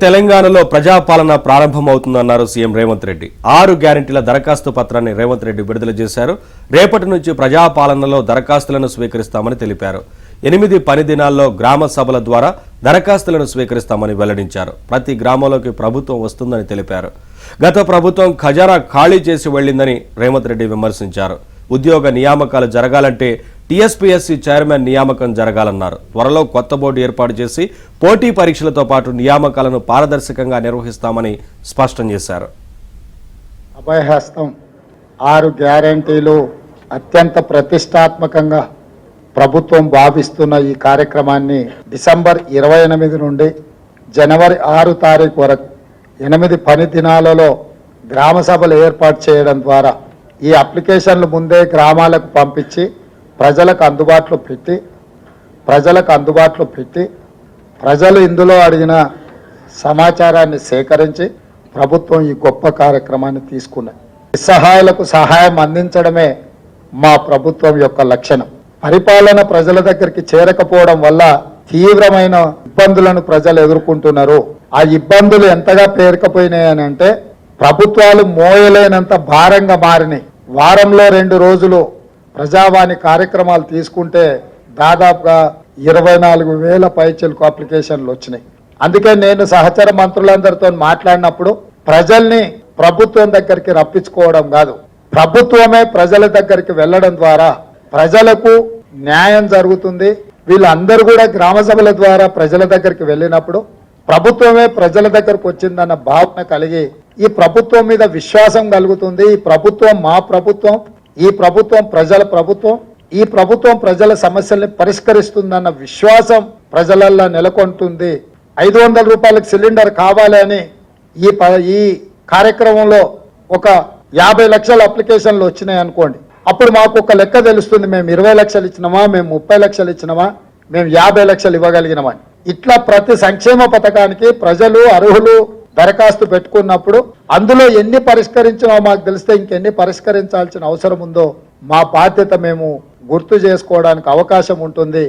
తెలంగాణలో ప్రజాపాలన ప్రారంభమవుతుందన్నారు సీఎం రేవంత్ రెడ్డి. 6 గ్యారెంటీల దరఖాస్తు పత్రాన్ని రేవంత్ రెడ్డి విడుదల చేశారు. రేపటి నుంచి ప్రజాపాలనలో దరఖాస్తులను స్వీకరిస్తామని తెలిపారు. 8 పని దినాల్లో గ్రామ సభల ద్వారా దరఖాస్తులను స్వీకరిస్తామని వెల్లడించారు. ప్రతి గ్రామంలోకి ప్రభుత్వం వస్తుందని తెలిపారు. గత ప్రభుత్వం ఖజానా ఖాళీ చేసి వెళ్లిందని రేవంత్ రెడ్డి విమర్శించారు. ఉద్యోగ నియామకాలు జరగాలంటే టీఎస్పీఎస్సీ చైర్మన్ నియామకం జరగాలన్నారు. త్వరలో కొత్త బోర్డు ఏర్పాటు చేసి పోటీ పరీక్షలతో పాటు నియామకాలను పారదర్శకంగా నిర్వహిస్తామని స్పష్టం చేశారు. అభయహస్తం 6 గ్యారెంటీలు అత్యంత ప్రతిష్టాత్మకంగా ప్రభుత్వం భావిస్తున్న ఈ కార్యక్రమాన్ని డిసెంబర్ 28 నుండి జనవరి 6 తారీఖు వరకు 8 పని దినాలలో గ్రామ సభలు ఏర్పాటు చేయడం ద్వారా ఈ అప్లికేషన్లు ముందే గ్రామాలకు పంపించి ప్రజలకు అందుబాటులో పెట్టి ప్రజలు ఇందులో అడిగిన సమాచారాన్ని సేకరించి ప్రభుత్వం ఈ గొప్ప కార్యక్రమాన్ని తీసుకున్నది. నిస్సహాయులకు సహాయం అందించడమే మా ప్రభుత్వం యొక్క లక్షణం. పరిపాలన ప్రజల దగ్గరికి చేరకపోవడం వల్ల తీవ్రమైన ఇబ్బందులను ప్రజలు ఎదుర్కొంటున్నారు. ఆ ఇబ్బందులు ఎంతగా పేరుకపోయినాయని అంటే ప్రభుత్వాలు మోయలేనంత భారంగా మారినాయి. వారంలో 2 రోజులు ప్రజావాణి కార్యక్రమాలు తీసుకుంటే దాదాపుగా 24,000 పైచిలకు అప్లికేషన్లు వచ్చినాయి. అందుకే నేను సహచర మంత్రులందరితో మాట్లాడినప్పుడు ప్రజల్ని ప్రభుత్వం దగ్గరికి రప్పించుకోవడం కాదు, ప్రభుత్వమే ప్రజల దగ్గరికి వెళ్ళడం ద్వారా ప్రజలకు న్యాయం జరుగుతుంది. వీళ్ళందరూ కూడా గ్రామ సభల ద్వారా ప్రజల దగ్గరికి వెళ్ళినప్పుడు ప్రభుత్వమే ప్రజల దగ్గరకు వచ్చిందన్న భావన కలిగి ఈ ప్రభుత్వం మీద విశ్వాసం కలుగుతుంది. ఈ ప్రభుత్వం మా ప్రభుత్వం, ఈ ప్రభుత్వం ప్రజల ప్రభుత్వం, ఈ ప్రభుత్వం ప్రజల సమస్యల్ని పరిష్కరిస్తుందన్న విశ్వాసం ప్రజలల్లో నెలకొంటుంది. 500 రూపాయలకు సిలిండర్ కావాలి అని ఈ కార్యక్రమంలో ఒక 50 లక్షల అప్లికేషన్లు వచ్చినాయి అనుకోండి. అప్పుడు మాకు ఒక లెక్క తెలుస్తుంది, మేము 20 లక్షలు ఇచ్చినామా, మేము 30 లక్షలు ఇచ్చినామా, మేము 50 లక్షలు ఇవ్వగలిగినామా. ఇట్లా ప్రతి సంక్షేమ పథకానికి ప్రజలు అర్హులు దరఖాస్తు పెట్టుకున్నప్పుడు అందులో ఎన్ని పరిష్కరించినా మాకు తెలిస్తే ఇంకెన్ని పరిష్కరించాల్సిన అవసరం ఉందో మా బాధ్యత మేము గుర్తు చేసుకోవడానికి అవకాశం ఉంటుంది.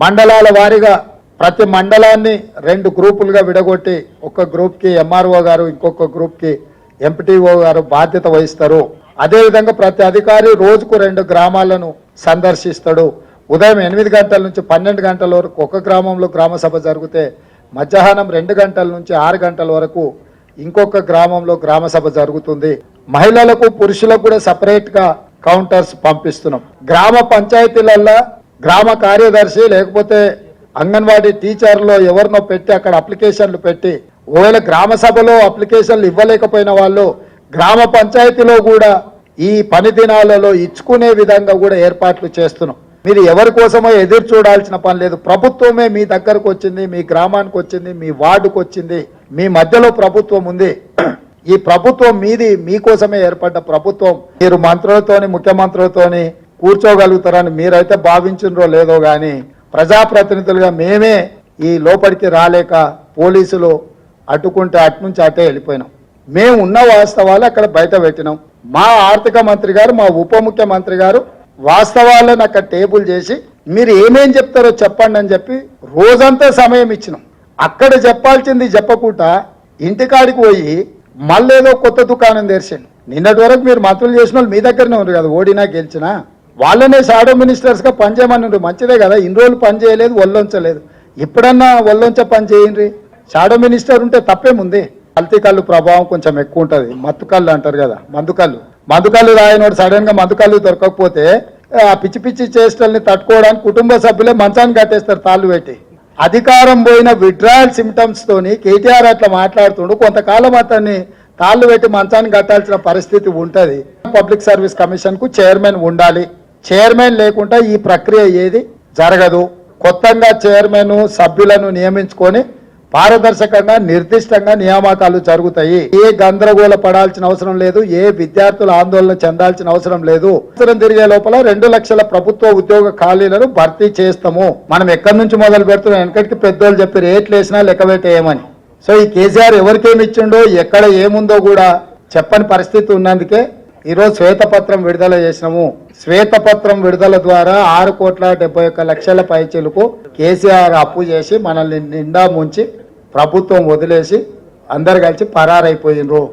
మండలాల వారీగా ప్రతి మండలాన్ని 2 గ్రూపులుగా విడగొట్టి ఒక గ్రూప్కి ఎంఆర్ఓ గారు, ఇంకొక గ్రూప్కి ఎంపీటీఓ గారు బాధ్యత వహిస్తారు. అదేవిధంగా ప్రతి అధికారి రోజుకు 2 గ్రామాలను సందర్శిస్తాడు. ఉదయం 8 గంటల నుంచి 12 గంటల వరకు ఒక గ్రామంలో గ్రామ సభ జరిగితే మధ్యాహ్నం 2 గంటల నుంచి 6 గంటల వరకు ఇంకొక గ్రామంలో గ్రామ సభ జరుగుతుంది. మహిళలకు పురుషులకు కూడా సపరేట్గా కౌంటర్స్ పంపిస్తున్నాం. గ్రామ పంచాయతీలల్లో గ్రామ కార్యదర్శి లేకపోతే అంగన్వాడీ టీచర్లో ఎవరినో పెట్టి అక్కడ అప్లికేషన్లు పెట్టి ఒకవేళ గ్రామ సభలో అప్లికేషన్లు ఇవ్వలేకపోయిన వాళ్ళు గ్రామ పంచాయతీలో కూడా ఈ పని దినాలలో ఇచ్చుకునే విధంగా కూడా ఏర్పాట్లు చేస్తున్నాం. మీరు ఎవరి కోసమో ఎదురు చూడాల్సిన పని లేదు. ప్రభుత్వమే మీ దగ్గరకు వచ్చింది, మీ గ్రామానికి వచ్చింది, మీ వార్డుకు వచ్చింది, మీ మధ్యలో ప్రభుత్వం ఉంది. ఈ ప్రభుత్వం మీది, మీకోసమే ఏర్పడ్డ ప్రభుత్వం. మీరు మంత్రులతోని ముఖ్యమంత్రులతోని కూర్చోగలుగుతారని మీరైతే భావించినరో లేదో కానీ ప్రజాప్రతినిధులుగా మేమే ఈ లోపలికి రాలేక పోలీసులు అడ్డుకుంటే అట్నుంచి అటే వెళ్ళిపోయినాం. మేము ఉన్న వాస్తవాలు అక్కడ బయట పెట్టినాం. మా ఆర్థిక మంత్రి గారు, మా ఉప ముఖ్యమంత్రి గారు వాస్తవాలను అక్కడ టేబుల్ చేసి మీరు ఏమేం చెప్తారో చెప్పండి అని చెప్పి రోజంతా సమయం ఇచ్చినాం. అక్కడ చెప్పాల్సింది చెప్పకుండా ఇంటికాడికి పోయి మళ్ళీ ఏదో కొత్త దుకాణం తెరిచాను. నిన్నటి వరకు మీరు మంత్రులు చేసిన వాళ్ళు మీ దగ్గరనే ఉన్నారు కదా, ఓడినా గెలిచినా వాళ్ళనే షాడో మినిస్టర్స్గా పనిచేయమని మంచిదే కదా. ఇన్ని రోజులు పని చేయలేదు, ఒళ్ళొంచలేదు, ఇప్పుడన్నా ఒళ్ళొంచ పని చేయండి. షాడో మినిస్టర్ ఉంటే తప్పేముంది. కల్తీ కళ్ళు ప్రభావం కొంచెం ఎక్కువ ఉంటుంది. మత్తు కళ్ళు అంటారు కదా, మందుకళ్ళు రాయనోడు సడన్ గా మందుకళ్ళు దొరకకపోతే ఆ పిచ్చి పిచ్చి చేష్టల్ని తట్టుకోవడానికి కుటుంబ సభ్యులే మంచాన్ని కట్టేస్తారు తాళ్ళు పెట్టి. అధికారం పోయిన విడ్రాయల్ సిమ్టమ్స్ తోని కేటీఆర్ అట్లా మాట్లాడుతుండు. కొంతకాలం అతన్ని తాళ్ళు పెట్టి మంచాన్ని కట్టాల్సిన పరిస్థితి ఉంటుంది. పబ్లిక్ సర్వీస్ కమిషన్ కు చైర్మన్ ఉండాలి. చైర్మన్ లేకుండా ఈ ప్రక్రియ ఏది జరగదు. కొత్తగా చైర్మన్ సభ్యులను నియమించుకొని పారదర్శకంగా నిర్దిష్టంగా నియామకాలు జరుగుతాయి. ఏ గందరగోళ పడాల్సిన అవసరం లేదు, ఏ విద్యార్థులు ఆందోళన చెందాల్సిన అవసరం లేదు. అవసరం తిరిగే లోపల 2 లక్షల ప్రభుత్వ ఉద్యోగ ఖాళీలను భర్తీ చేస్తాము. మనం ఎక్కడి నుంచి మొదలు పెడుతున్నాం, వెనకటికి పెద్దోళ్ళు చెప్పి రేట్లు వేసినా లెక్క పెట్టేయమని. సో ఈ కేసీఆర్ ఎవరికేమి ఇచ్చిండో ఎక్కడ ఏముందో కూడా చెప్పని పరిస్థితి ఉన్నందుకే ఈరోజు శ్వేతపత్రం విడుదల చేసినాము. శ్వేతపత్రం విడుదల ద్వారా 6,71,00,000 పైచీలకు కేసీఆర్ అప్పు చేసి మనల్ని నిండా ముంచి ప్రభుత్వం వదిలేసి అందరు కలిసి పరారైపోయినరు.